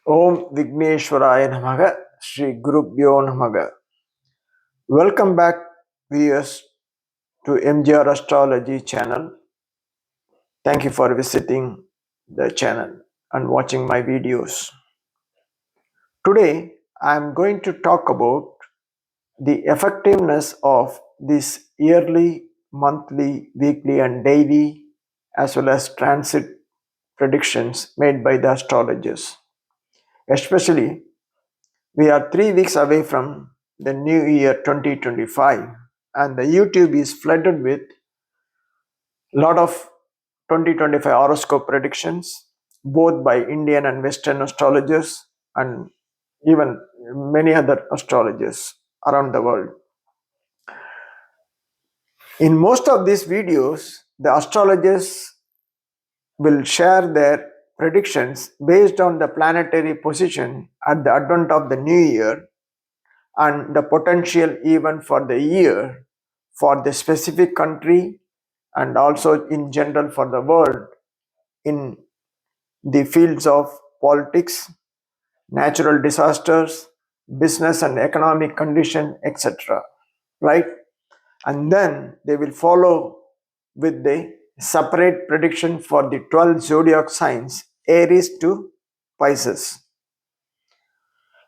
Om Vigneshwaraya Namaga, Sri Gurubhyo Namaga. Welcome back, viewers, to MGR Astrology channel. Thank you for visiting the channel and watching my videos. Today, I am going to talk about the effectiveness of this yearly, monthly, weekly, and daily, as well as transit predictions made by the astrologers. Especially, we are 3 weeks away from the new year 2025, and the YouTube is flooded with a lot of 2025 horoscope predictions, both by Indian and Western astrologers, and even many other astrologers around the world. In most of these videos, the astrologers will share their predictions based on the planetary position at the advent of the new year and the potential even for the year for the specific country and also in general for the world in the fields of politics, natural disasters, business and economic condition, etc. Right? And then they will follow with the separate prediction for the 12 zodiac signs, Aries to Pisces.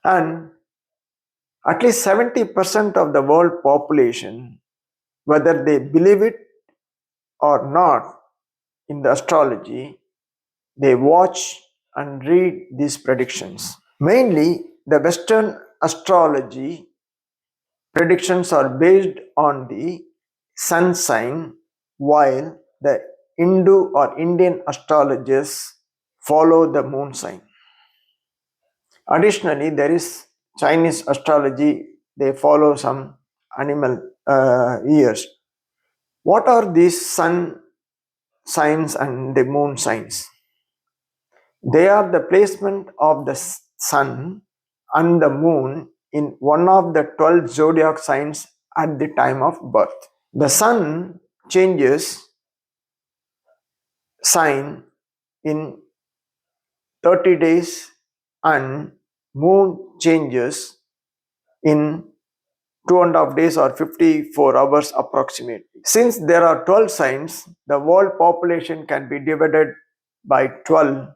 And at least 70% of the world population, whether they believe it or not in the astrology, they watch and read these predictions. Mainly, the Western astrology predictions are based on the sun sign, while the Hindu or Indian astrologers follow the moon sign. Additionally, there is Chinese astrology, they follow some animal years. What are these sun signs and the moon signs? They are the placement of the sun and the moon in one of the 12 zodiac signs at the time of birth. The sun changes sign in 30 days and moon changes in 2.5 days or 54 hours approximately. Since there are 12 signs, the world population can be divided by 12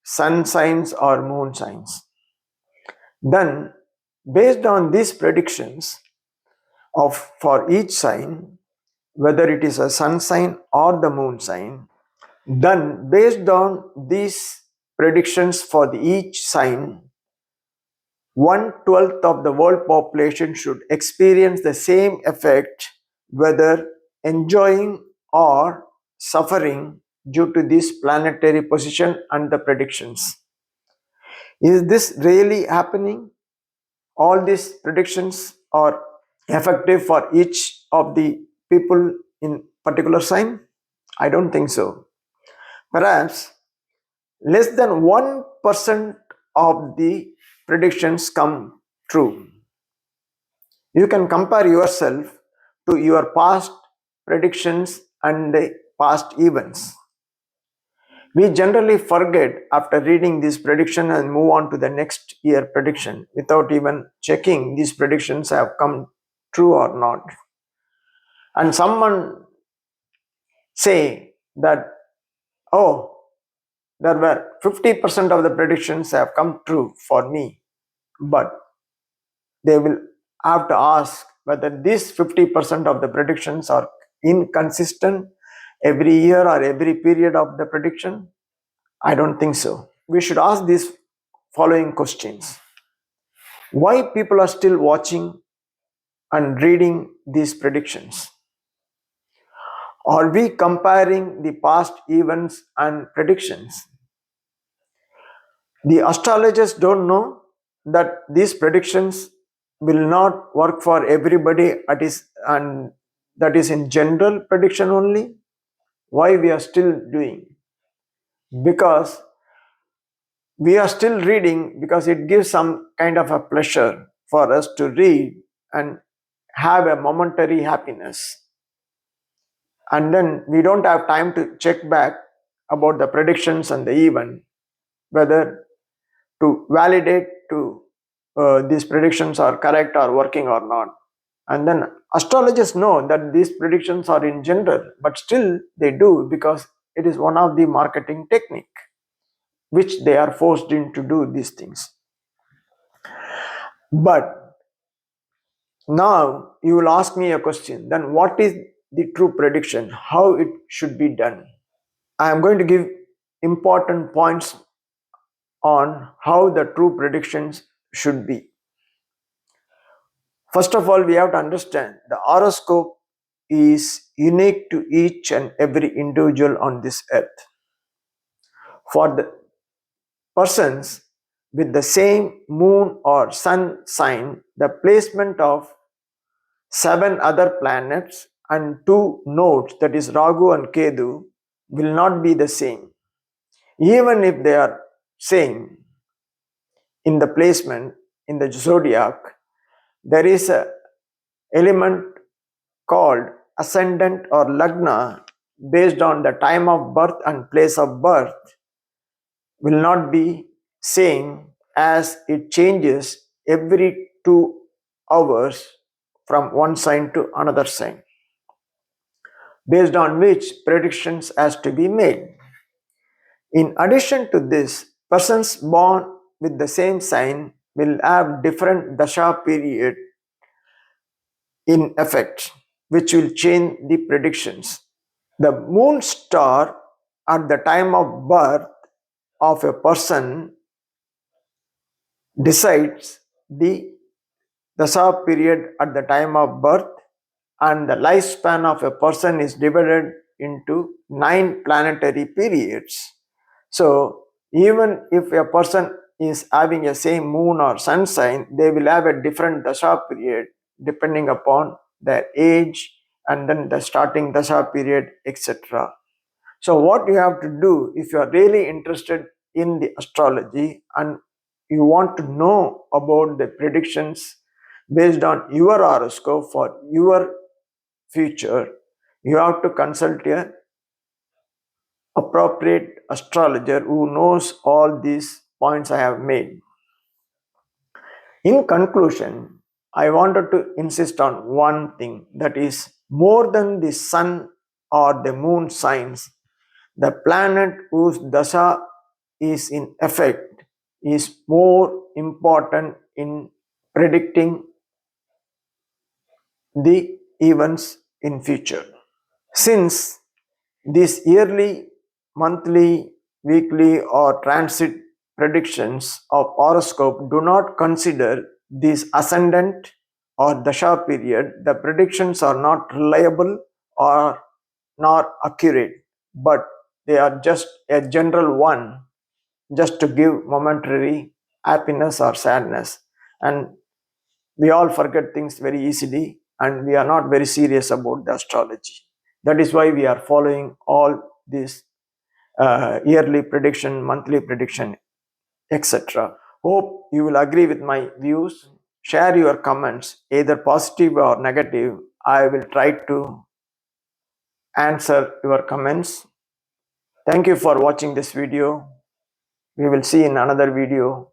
sun signs or moon signs. Then, based on these predictions for each sign, whether it is a sun sign or the moon sign, then based on these predictions for each sign, 1/12 of the world population should experience the same effect, whether enjoying or suffering due to this planetary position and the predictions. Is this really happening? All these predictions are effective for each of the people in particular sign? I don't think so. Perhaps less than 1% of the predictions come true. You can compare yourself to your past predictions and the past events. We generally forget after reading this prediction and move on to the next year prediction without even checking these predictions have come true or not. And someone say that, oh, there were 50% of the predictions have come true for me, but they will have to ask whether these 50% of the predictions are inconsistent every year or every period of the prediction. I don't think so. We should ask these following questions. Why people are still watching and reading these predictions? Are we comparing the past events and predictions? The astrologers don't know that these predictions will not work for everybody, and that is in general prediction only. Why we are still doing? Because we are still reading because it gives some kind of a pleasure for us to read and have a momentary happiness. And then we don't have time to check back about the predictions and the event, whether to validate to these predictions are correct or working or not. And then astrologers know that these predictions are in general, but still they do because it is one of the marketing technique which they are forced in to do these things. But now you will ask me a question, then what is the true prediction? How it should be done? I am going to give important points on how the true predictions should be. First of all, we have to understand the horoscope is unique to each and every individual on this earth. For the persons with the same moon or sun sign, the placement of 7 other planets and 2 nodes, that is Rahu and Ketu, will not be the same. Even if they are same in the placement in the zodiac, there is a element called ascendant or lagna based on the time of birth and place of birth will not be same, as it changes every 2 hours from one sign to another sign, based on which predictions has to be made. In addition to this, persons born with the same sign will have different dasha period in effect, which will change the predictions. The moon star at the time of birth of a person decides the dasha period at the time of birth, and the lifespan of a person is divided into 9 planetary periods. So even if a person is having a same moon or sun sign, they will have a different dasha period depending upon their age and then the starting dasha period, etc. So what you have to do, if you are really interested in the astrology and you want to know about the predictions based on your horoscope for your future, you have to consult a appropriate astrologer who knows all these points I have made. In conclusion, I wanted to insist on one thing, that is, more than the sun or the moon signs, the planet whose dasha is in effect is more important in predicting the events in future. Since these yearly, monthly, weekly or transit predictions of horoscope do not consider this ascendant or dasha period, the predictions are not reliable or not accurate, but they are just a general one, just to give momentary happiness or sadness. And we all forget things very easily, and we are not very serious about the astrology. That is why we are following all these yearly prediction, monthly prediction, etc. Hope you will agree with my views. Share your comments, either positive or negative. I will try to answer your comments. Thank you for watching this video. We will see in another video.